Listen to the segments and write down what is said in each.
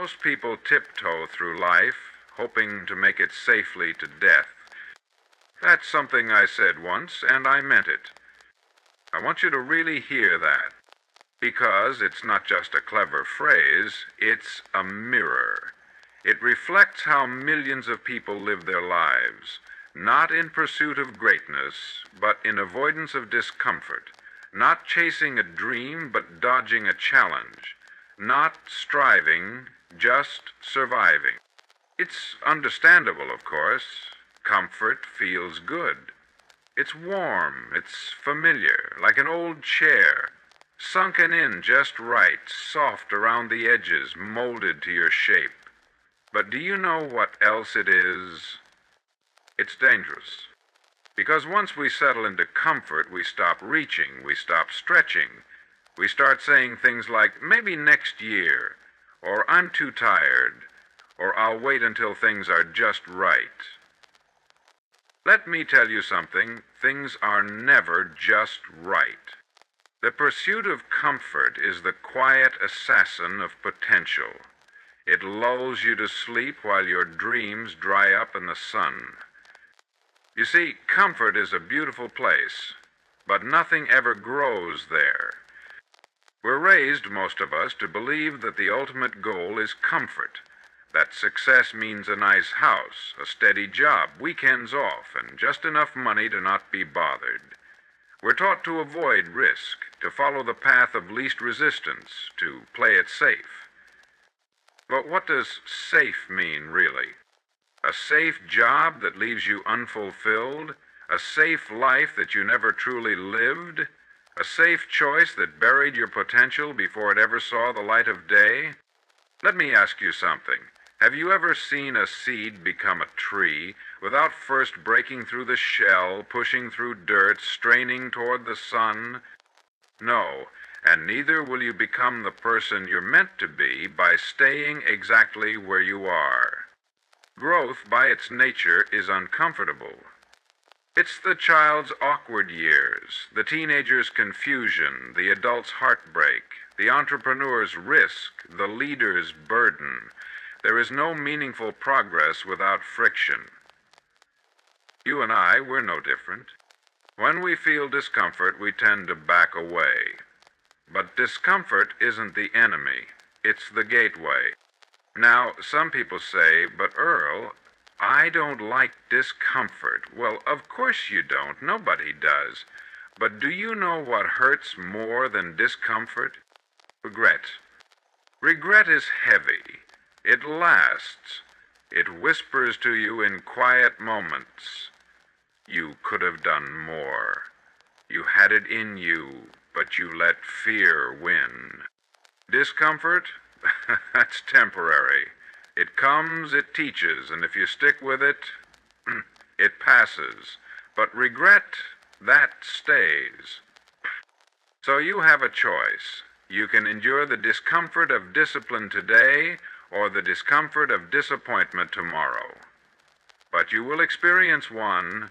Most people tiptoe through life, hoping to make it safely to death. That's something I said once, and I meant it. I want you to really hear that, because it's not just a clever phrase, it's a mirror. It reflects how millions of people live their lives, not in pursuit of greatness, but in avoidance of discomfort, not chasing a dream, but dodging a challenge, not striving, just surviving. It's understandable, of course. Comfort feels good. It's warm, it's familiar, like an old chair, sunken in just right, soft around the edges, molded to your shape. But do you know what else it is? It's dangerous. Because once we settle into comfort, we stop reaching, we stop stretching. We start saying things like, maybe next year, or I'm too tired, or I'll wait until things are just right. Let me tell you something, things are never just right. The pursuit of comfort is the quiet assassin of potential. It lulls you to sleep while your dreams dry up in the sun. You see, comfort is a beautiful place, but nothing ever grows there. We're raised, most of us, to believe that the ultimate goal is comfort, that success means a nice house, a steady job, weekends off, and just enough money to not be bothered. We're taught to avoid risk, to follow the path of least resistance, to play it safe. But what does safe mean, really? A safe job that leaves you unfulfilled? A safe life that you never truly lived? A safe choice that buried your potential before it ever saw the light of day? Let me ask you something. Have you ever seen a seed become a tree without first breaking through the shell, pushing through dirt, straining toward the sun? No, and neither will you become the person you're meant to be by staying exactly where you are. Growth, by its nature, is uncomfortable. It's the child's awkward years, the teenager's confusion, the adult's heartbreak, the entrepreneur's risk, the leader's burden. There is no meaningful progress without friction. You and I, we're no different. When we feel discomfort, we tend to back away. But discomfort isn't the enemy, it's the gateway. Now, some people say, but Earl, I don't like discomfort. Well, of course you don't. Nobody does. But do you know what hurts more than discomfort? Regret. Regret is heavy. It lasts. It whispers to you in quiet moments. You could have done more. You had it in you, but you let fear win. Discomfort? That's temporary. It comes, it teaches, and if you stick with it, it passes. But regret, that stays. So you have a choice. You can endure the discomfort of discipline today, or the discomfort of disappointment tomorrow. But you will experience one,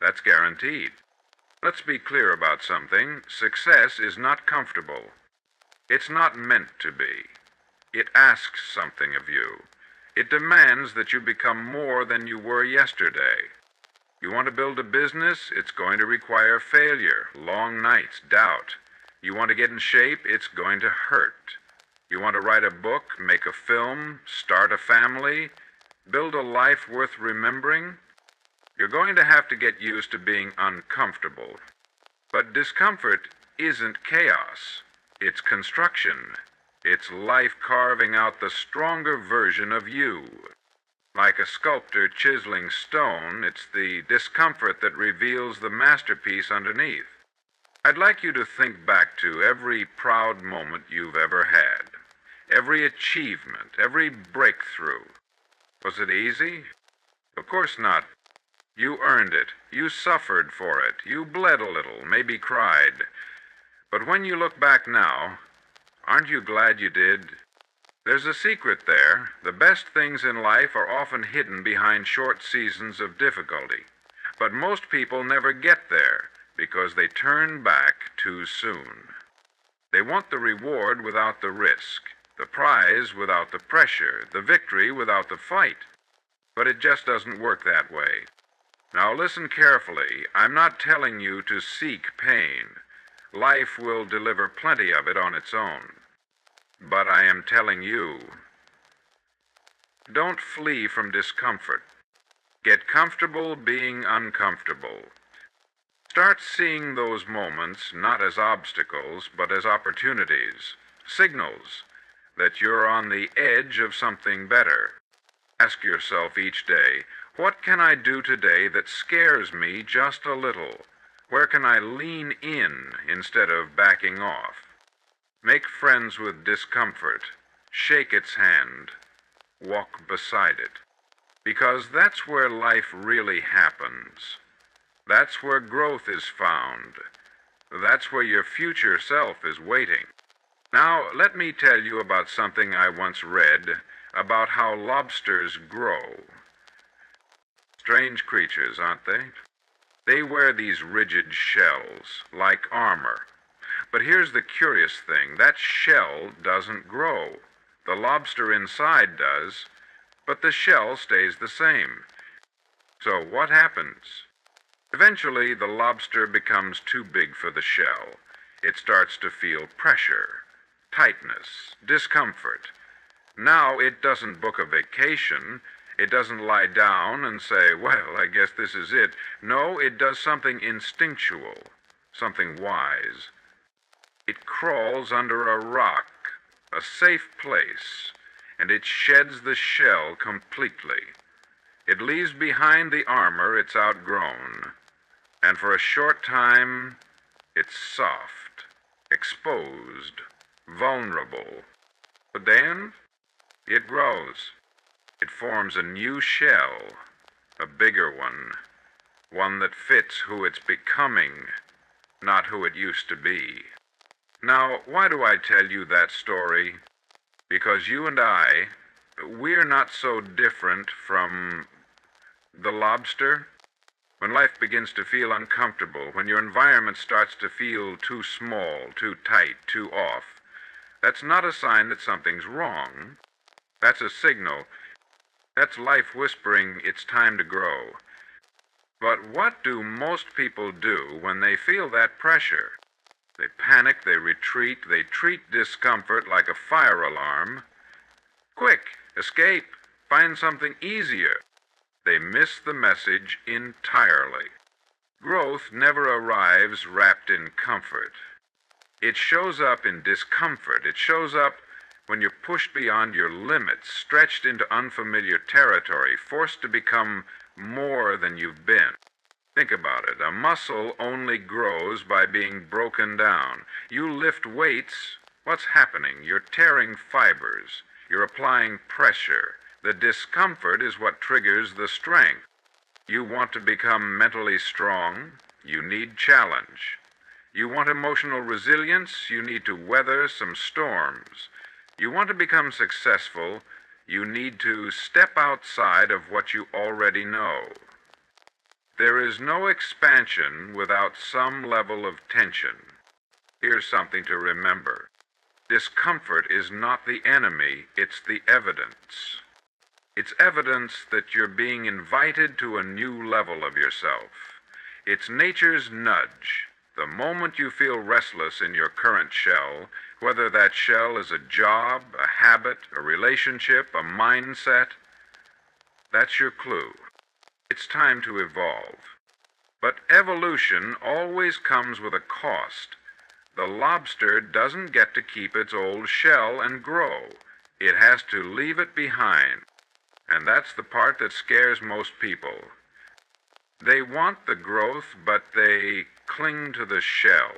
that's guaranteed. Let's be clear about something. Success is not comfortable. It's not meant to be. It asks something of you. It demands that you become more than you were yesterday. You want to build a business? It's going to require failure, long nights, doubt. You want to get in shape? It's going to hurt. You want to write a book, make a film, start a family, build a life worth remembering? You're going to have to get used to being uncomfortable. But discomfort isn't chaos. It's construction. It's life carving out the stronger version of you. Like a sculptor chiseling stone, it's the discomfort that reveals the masterpiece underneath. I'd like you to think back to every proud moment you've ever had. Every achievement, every breakthrough. Was it easy? Of course not. You earned it. You suffered for it. You bled a little, maybe cried. But when you look back now, aren't you glad you did? There's a secret there. The best things in life are often hidden behind short seasons of difficulty. But most people never get there because they turn back too soon. They want the reward without the risk. the prize without the pressure, the victory without the fight. But it just doesn't work that way. Now listen carefully. I'm not telling you to seek pain. Life will deliver plenty of it on its own. But I am telling you, don't flee from discomfort. Get comfortable being uncomfortable. Start seeing those moments not as obstacles, but as opportunities, signals that you're on the edge of something better. Ask yourself each day, what can I do today that scares me just a little? Where can I lean in instead of backing off? Make friends with discomfort. Shake its hand. Walk beside it. Because that's where life really happens. That's where growth is found. That's where your future self is waiting. Now, let me tell you about something I once read about how lobsters grow. Strange creatures, aren't they? They wear these rigid shells, like armor. But here's the curious thing. That shell doesn't grow. The lobster inside does, but the shell stays the same. So what happens? Eventually, the lobster becomes too big for the shell. It starts to feel pressure, tightness, discomfort. Now it doesn't book a vacation. It doesn't lie down and say, well, I guess this is it. No, it does something instinctual, something wise. It crawls under a rock, a safe place, and it sheds the shell completely. It leaves behind the armor it's outgrown, and for a short time, it's soft, exposed, vulnerable. But then, it grows. It forms a new shell, a bigger one that fits who it's becoming, not who it used to be. Now, why do I tell you that story? Because you and I, we're not so different from the lobster. When life begins to feel uncomfortable, when your environment starts to feel too small, too tight, too off, that's not a sign that something's wrong. That's a signal. That's life whispering it's time to grow. But what do most people do when they feel that pressure? They panic, they retreat, they treat discomfort like a fire alarm. Quick, escape, find something easier. They miss the message entirely. Growth never arrives wrapped in comfort. It shows up in discomfort. It shows up when you're pushed beyond your limits, stretched into unfamiliar territory, forced to become more than you've been. Think about it. A muscle only grows by being broken down. You lift weights, what's happening? You're tearing fibers. You're applying pressure. The discomfort is what triggers the strength. You want to become mentally strong? You need challenge. You want emotional resilience? You need to weather some storms. You want to become successful? You need to step outside of what you already know. There is no expansion without some level of tension. Here's something to remember. Discomfort is not the enemy, it's the evidence. It's evidence that you're being invited to a new level of yourself. It's nature's nudge. The moment you feel restless in your current shell, whether that shell is a job, a habit, a relationship, a mindset, that's your clue. It's time to evolve. But evolution always comes with a cost. The lobster doesn't get to keep its old shell and grow. It has to leave it behind. And that's the part that scares most people. They want the growth, but they cling to the shell.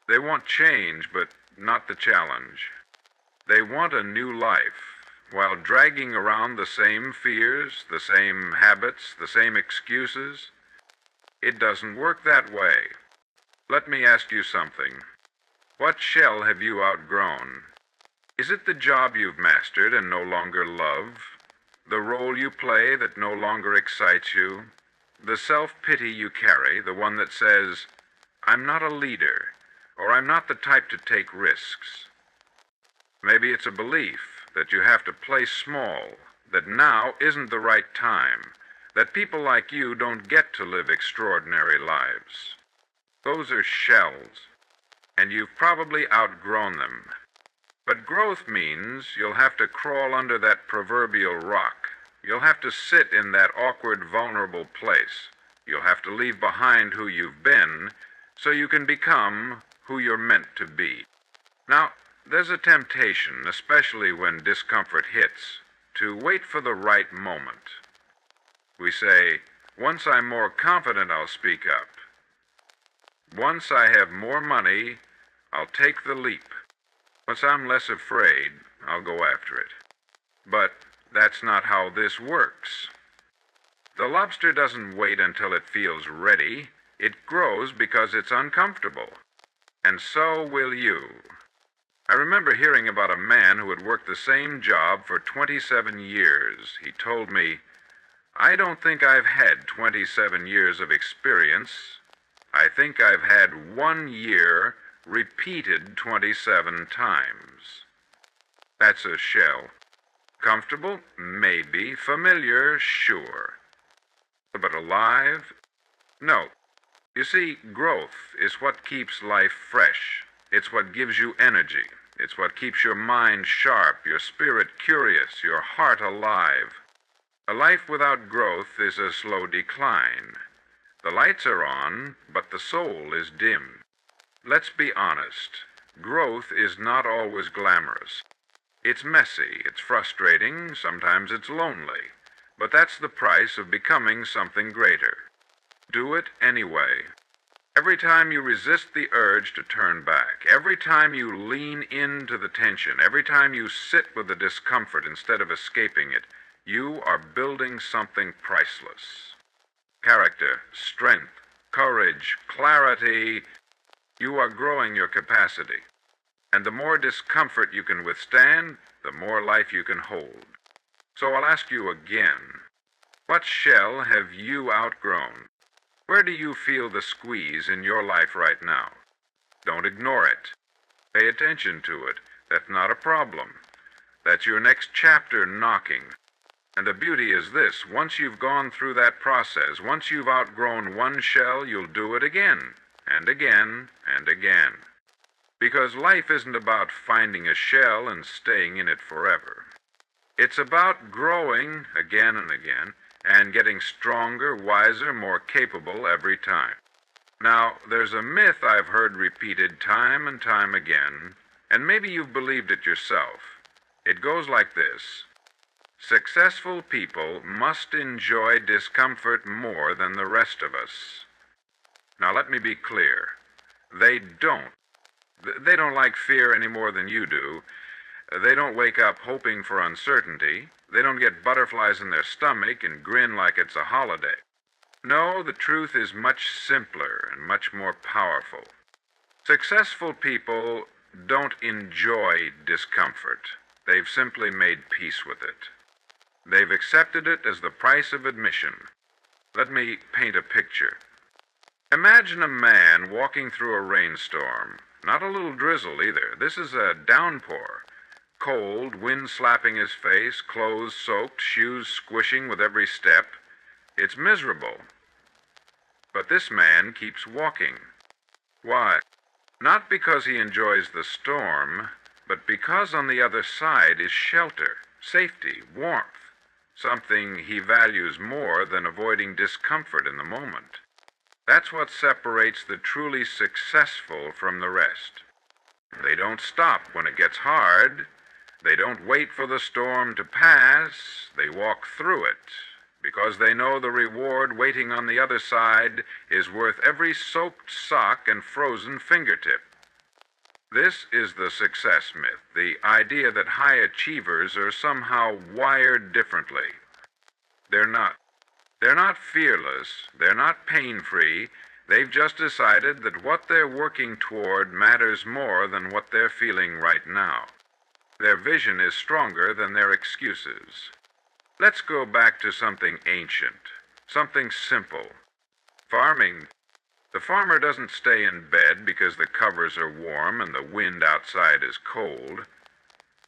They want change, but not the challenge. They want a new life, while dragging around the same fears, the same habits, the same excuses. It doesn't work that way. Let me ask you something. What shell have you outgrown? Is it the job you've mastered and no longer love? The role you play that no longer excites you? The self-pity you carry, the one that says, I'm not a leader, or I'm not the type to take risks? Maybe it's a belief that you have to play small, that now isn't the right time, that people like you don't get to live extraordinary lives. Those are shells, and you've probably outgrown them. But growth means you'll have to crawl under that proverbial rock. You'll have to sit in that awkward, vulnerable place. You'll have to leave behind who you've been so you can become who you're meant to be. Now, there's a temptation, especially when discomfort hits, to wait for the right moment. We say, once I'm more confident, I'll speak up. Once I have more money, I'll take the leap. Once I'm less afraid, I'll go after it. But that's not how this works. The lobster doesn't wait until it feels ready. It grows because it's uncomfortable. And so will you. I remember hearing about a man who had worked the same job for 27 years. He told me, "I don't think I've had 27 years of experience. I think I've had 1 year repeated 27 times." That's a shell. Comfortable? Maybe. Familiar? Sure. But alive? No. You see, growth is what keeps life fresh. It's what gives you energy. It's what keeps your mind sharp, your spirit curious, your heart alive. A life without growth is a slow decline. The lights are on, but the soul is dim. Let's be honest. Growth is not always glamorous. It's messy, it's frustrating, sometimes it's lonely. But that's the price of becoming something greater. Do it anyway. Every time you resist the urge to turn back, every time you lean into the tension, every time you sit with the discomfort instead of escaping it, you are building something priceless. Character, strength, courage, clarity. You are growing your capacity. And the more discomfort you can withstand, the more life you can hold. So I'll ask you again, what shell have you outgrown? Where do you feel the squeeze in your life right now? Don't ignore it. Pay attention to it. That's not a problem. That's your next chapter knocking. And the beauty is this, once you've gone through that process, once you've outgrown one shell, you'll do it again, and again, and again. Because life isn't about finding a shell and staying in it forever. It's about growing again and again, and getting stronger, wiser, more capable every time. Now, there's a myth I've heard repeated time and time again, and maybe you've believed it yourself. It goes like this. Successful people must enjoy discomfort more than the rest of us. Now, let me be clear. They don't. They don't like fear any more than you do. They don't wake up hoping for uncertainty. They don't get butterflies in their stomach and grin like it's a holiday. No, the truth is much simpler and much more powerful. Successful people don't enjoy discomfort. They've simply made peace with it. They've accepted it as the price of admission. Let me paint a picture. Imagine a man walking through a rainstorm. Not a little drizzle either. This is a downpour. Cold, wind slapping his face, clothes soaked, shoes squishing with every step. It's miserable. But this man keeps walking. Why? Not because he enjoys the storm, but because on the other side is shelter, safety, warmth, something he values more than avoiding discomfort in the moment. That's what separates the truly successful from the rest. They don't stop when it gets hard. They don't wait for the storm to pass. They walk through it, because they know the reward waiting on the other side is worth every soaked sock and frozen fingertip. This is the success myth, the idea that high achievers are somehow wired differently. They're not. They're not fearless. They're not pain-free. They've just decided that what they're working toward matters more than what they're feeling right now. Their vision is stronger than their excuses. Let's go back to something ancient, something simple. Farming. The farmer doesn't stay in bed because the covers are warm and the wind outside is cold.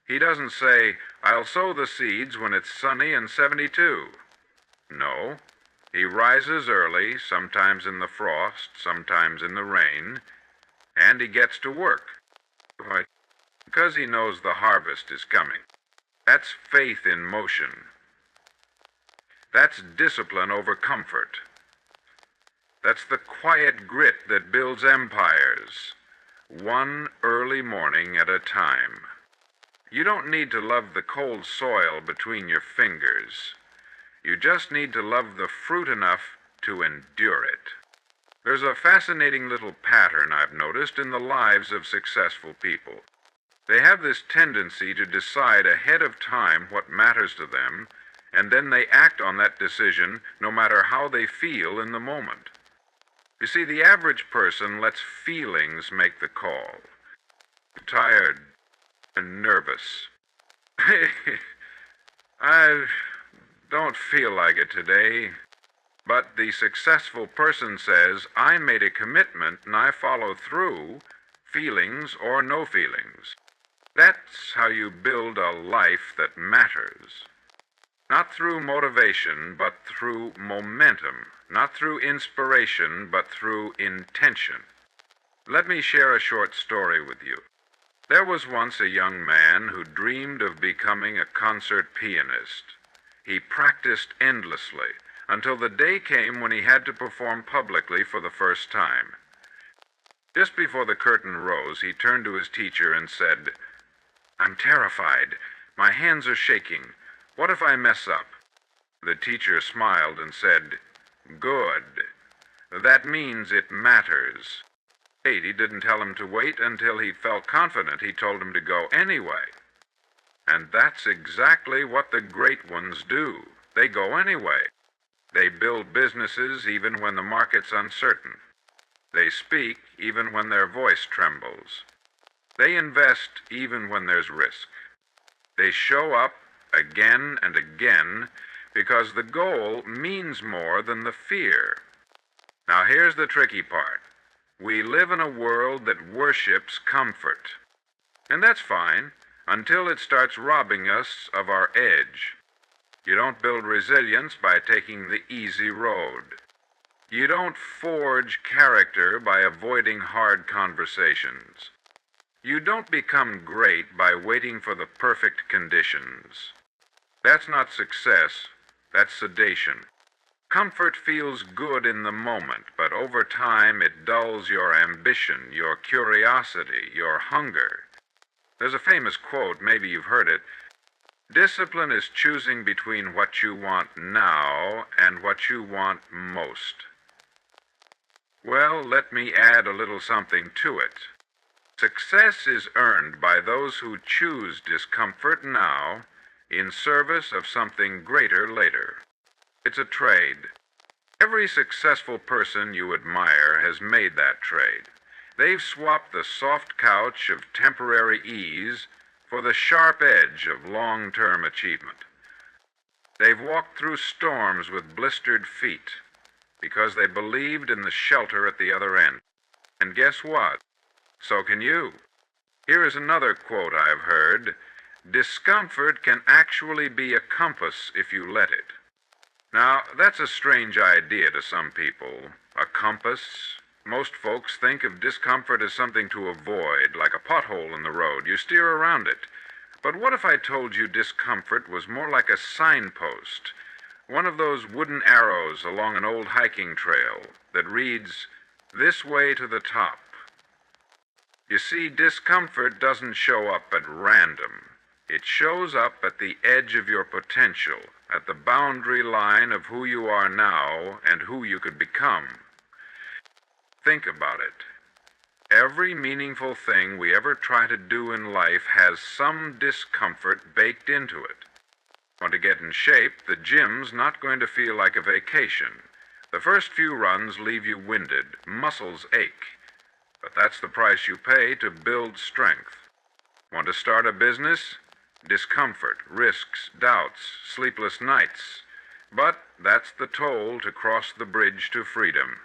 He doesn't say, "I'll sow the seeds when it's sunny and 72. No, he rises early, sometimes in the frost, sometimes in the rain, and he gets to work. Why? Because he knows the harvest is coming. That's faith in motion. That's discipline over comfort. That's the quiet grit that builds empires, one early morning at a time. You don't need to love the cold soil between your fingers. You just need to love the fruit enough to endure it. There's a fascinating little pattern I've noticed in the lives of successful people. They have this tendency to decide ahead of time what matters to them, and then they act on that decision no matter how they feel in the moment. You see, the average person lets feelings make the call. Tired and nervous. I don't feel like it today. But the successful person says, I made a commitment and I follow through, feelings or no feelings. That's how you build a life that matters. Not through motivation, but through momentum. Not through inspiration, but through intention. Let me share a short story with you. There was once a young man who dreamed of becoming a concert pianist. He practiced endlessly until the day came when he had to perform publicly for the first time. Just before the curtain rose, he turned to his teacher and said, "I'm terrified. My hands are shaking. What if I mess up?" The teacher smiled and said, "Good. That means it matters." He didn't tell him to wait until he felt confident. He told him to go anyway. And that's exactly what the great ones do. They go anyway. They build businesses even when the market's uncertain. They speak even when their voice trembles. They invest even when there's risk. They show up again and again because the goal means more than the fear. Now here's the tricky part. We live in a world that worships comfort. And that's fine until it starts robbing us of our edge. You don't build resilience by taking the easy road. You don't forge character by avoiding hard conversations. You don't become great by waiting for the perfect conditions. That's not success, that's sedation. Comfort feels good in the moment, but over time it dulls your ambition, your curiosity, your hunger. There's a famous quote, maybe you've heard it. Discipline is choosing between what you want now and what you want most. Well, let me add a little something to it. Success is earned by those who choose discomfort now in service of something greater later. It's a trade. Every successful person you admire has made that trade. They've swapped the soft couch of temporary ease for the sharp edge of long-term achievement. They've walked through storms with blistered feet because they believed in the shelter at the other end. And guess what? So can you. Here is another quote I've heard. Discomfort can actually be a compass if you let it. Now, that's a strange idea to some people. A compass? Most folks think of discomfort as something to avoid, like a pothole in the road. You steer around it. But what if I told you discomfort was more like a signpost? One of those wooden arrows along an old hiking trail that reads, "This way to the top." You see, discomfort doesn't show up at random. It shows up at the edge of your potential, at the boundary line of who you are now and who you could become. Think about it. Every meaningful thing we ever try to do in life has some discomfort baked into it. Want to get in shape, the gym's not going to feel like a vacation. The first few runs leave you winded, muscles ache. But that's the price you pay to build strength. Want to start a business? Discomfort, risks, doubts, sleepless nights. But that's the toll to cross the bridge to freedom.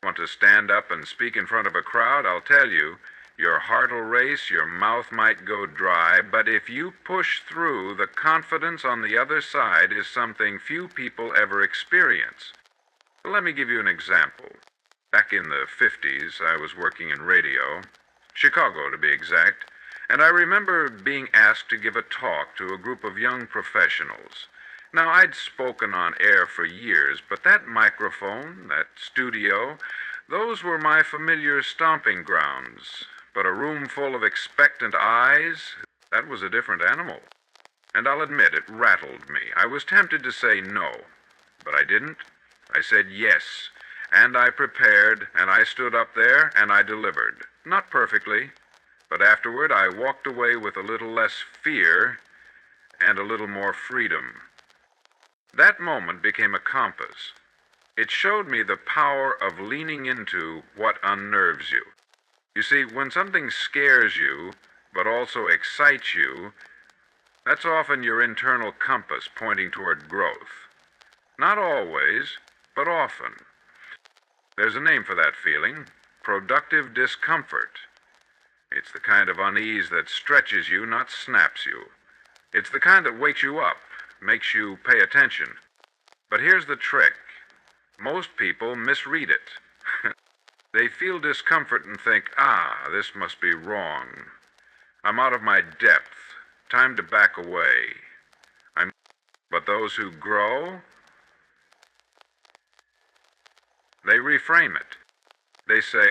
Want to stand up and speak in front of a crowd? I'll tell you, Your heart'll race, your mouth might go dry, but if you push through, the confidence on the other side is something few people ever experience. Let me give you an example. Back in the 50s, I was working in radio, Chicago to be exact, and I remember being asked to give a talk to a group of young professionals. Now, I'd spoken on air for years, but that microphone, that studio, those were my familiar stomping grounds. But a room full of expectant eyes, that was a different animal. And I'll admit, it rattled me. I was tempted to say no, but I didn't. I said yes, and I prepared, and I stood up there, and I delivered. Not perfectly, but afterward I walked away with a little less fear and a little more freedom. That moment became a compass. It showed me the power of leaning into what unnerves you. You see, when something scares you, but also excites you, that's often your internal compass pointing toward growth. Not always, but often. There's a name for that feeling: productive discomfort. It's the kind of unease that stretches you, not snaps you. It's the kind that wakes you up, makes you pay attention. But here's the trick. Most people misread it. They feel discomfort and think, this must be wrong. I'm out of my depth. Time to back away. But those who grow, they reframe it. They say,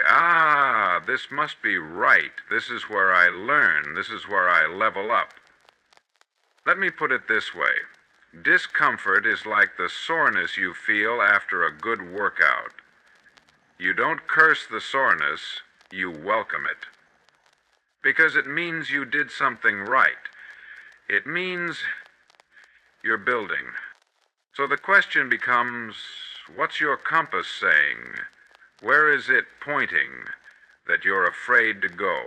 this must be right. This is where I learn. This is where I level up. Let me put it this way. Discomfort is like the soreness you feel after a good workout. You don't curse the soreness, you welcome it. Because it means you did something right. It means you're building. So the question becomes, what's your compass saying? Where is it pointing that you're afraid to go?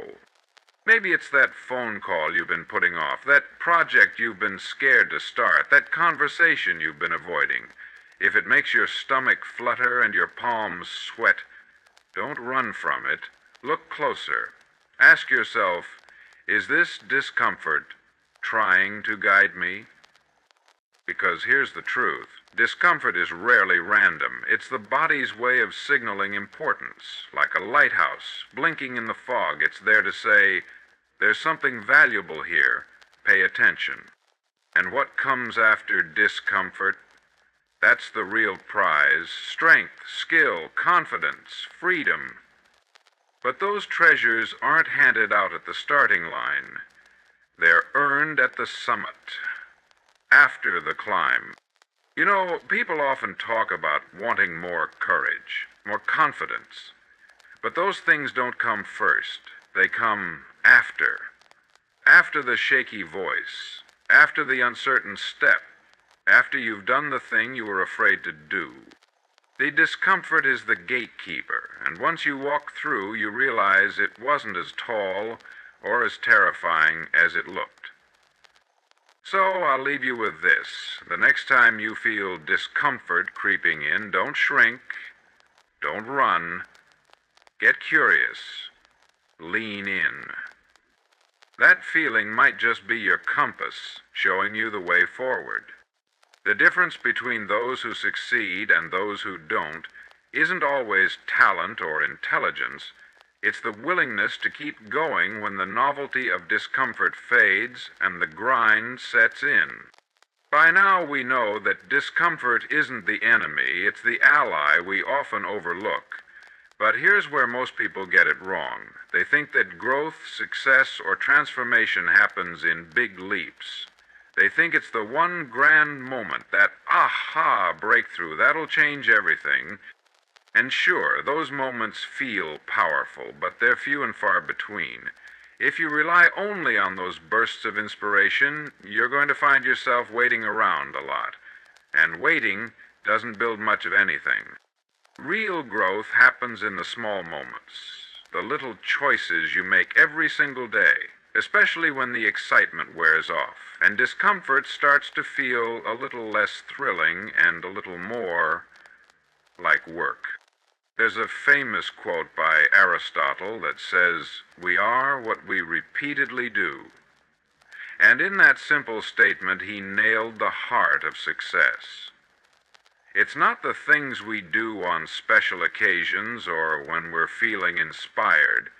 Maybe it's that phone call you've been putting off, that project you've been scared to start, that conversation you've been avoiding. If it makes your stomach flutter and your palms sweat, don't run from it. Look closer. Ask yourself, is this discomfort trying to guide me? Because here's the truth. Discomfort is rarely random. It's the body's way of signaling importance. Like a lighthouse blinking in the fog, it's there to say, there's something valuable here. Pay attention. And what comes after discomfort? That's the real prize. Strength, skill, confidence, freedom. But those treasures aren't handed out at the starting line. They're earned at the summit, after the climb. You know, people often talk about wanting more courage, more confidence. But those things don't come first. They come after. After the shaky voice. After the uncertain step. After you've done the thing you were afraid to do. The discomfort is the gatekeeper, and once you walk through, you realize it wasn't as tall or as terrifying as it looked. So I'll leave you with this. The next time you feel discomfort creeping in, don't shrink, don't run, get curious, lean in. That feeling might just be your compass showing you the way forward. The difference between those who succeed and those who don't isn't always talent or intelligence. It's the willingness to keep going when the novelty of discomfort fades and the grind sets in. By now we know that discomfort isn't the enemy, it's the ally we often overlook. But here's where most people get it wrong. They think that growth, success, or transformation happens in big leaps. They think it's the one grand moment, that aha breakthrough, that'll change everything. And sure, those moments feel powerful, but they're few and far between. If you rely only on those bursts of inspiration, you're going to find yourself waiting around a lot. And waiting doesn't build much of anything. Real growth happens in the small moments, the little choices you make every single day, especially when the excitement wears off, and discomfort starts to feel a little less thrilling and a little more like work. There's a famous quote by Aristotle that says, "We are what we repeatedly do." And in that simple statement, he nailed the heart of success. It's not the things we do on special occasions or when we're feeling inspired.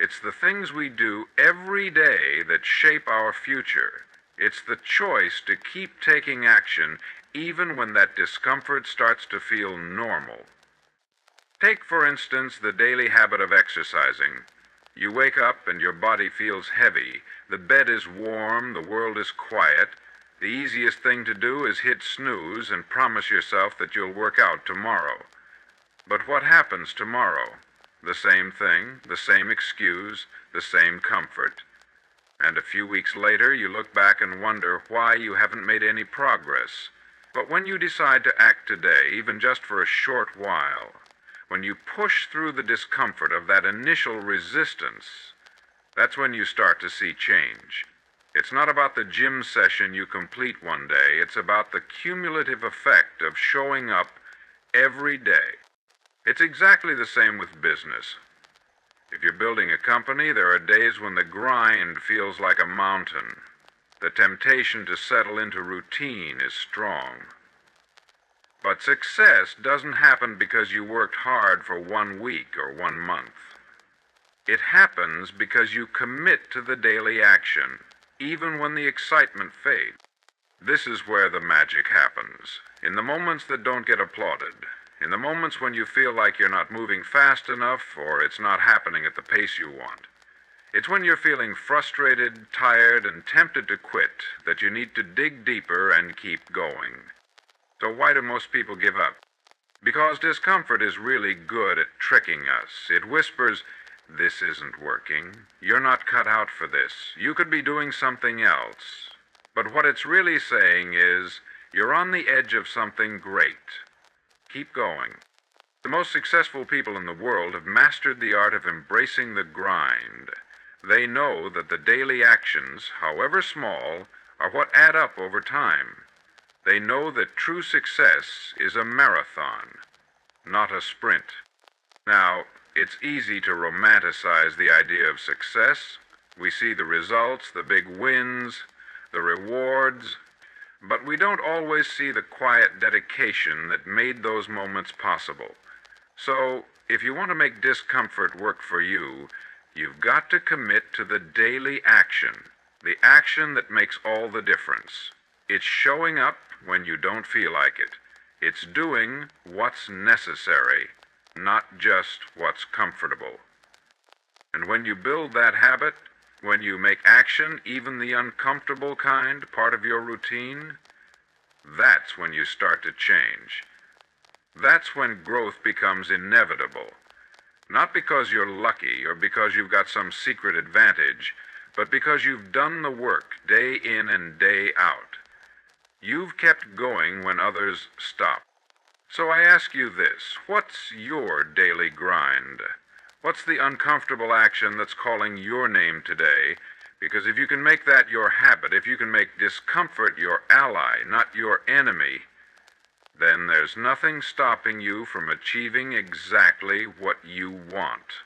It's the things we do every day that shape our future. It's the choice to keep taking action even when that discomfort starts to feel normal. Take, for instance, the daily habit of exercising. You wake up and your body feels heavy. The bed is warm, the world is quiet. The easiest thing to do is hit snooze and promise yourself that you'll work out tomorrow. But what happens tomorrow? The same thing, the same excuse, the same comfort. And a few weeks later, you look back and wonder why you haven't made any progress. But when you decide to act today, even just for a short while, when you push through the discomfort of that initial resistance, that's when you start to see change. It's not about the gym session you complete one day. It's about the cumulative effect of showing up every day. It's exactly the same with business. If you're building a company, there are days when the grind feels like a mountain. The temptation to settle into routine is strong. But success doesn't happen because you worked hard for 1 week or 1 month. It happens because you commit to the daily action, even when the excitement fades. This is where the magic happens. In the moments that don't get applauded, in the moments when you feel like you're not moving fast enough or it's not happening at the pace you want. It's when you're feeling frustrated, tired, and tempted to quit that you need to dig deeper and keep going. So why do most people give up? Because discomfort is really good at tricking us. It whispers, "This isn't working. You're not cut out for this. You could be doing something else." But what it's really saying is, you're on the edge of something great. Keep going. The most successful people in the world have mastered the art of embracing the grind. They know that the daily actions, however small, are what add up over time. They know that true success is a marathon, not a sprint. Now, it's easy to romanticize the idea of success. We see the results, the big wins, the rewards, but we don't always see the quiet dedication that made those moments possible. So, if you want to make discomfort work for you, you've got to commit to the daily action, the action that makes all the difference. It's showing up when you don't feel like it. It's doing what's necessary, not just what's comfortable. And when you build that habit, when you make action, even the uncomfortable kind, part of your routine, that's when you start to change. That's when growth becomes inevitable. Not because you're lucky or because you've got some secret advantage, but because you've done the work day in and day out. You've kept going when others stop. So I ask you this, what's your daily grind? What's the uncomfortable action that's calling your name today? Because if you can make that your habit, if you can make discomfort your ally, not your enemy, then there's nothing stopping you from achieving exactly what you want.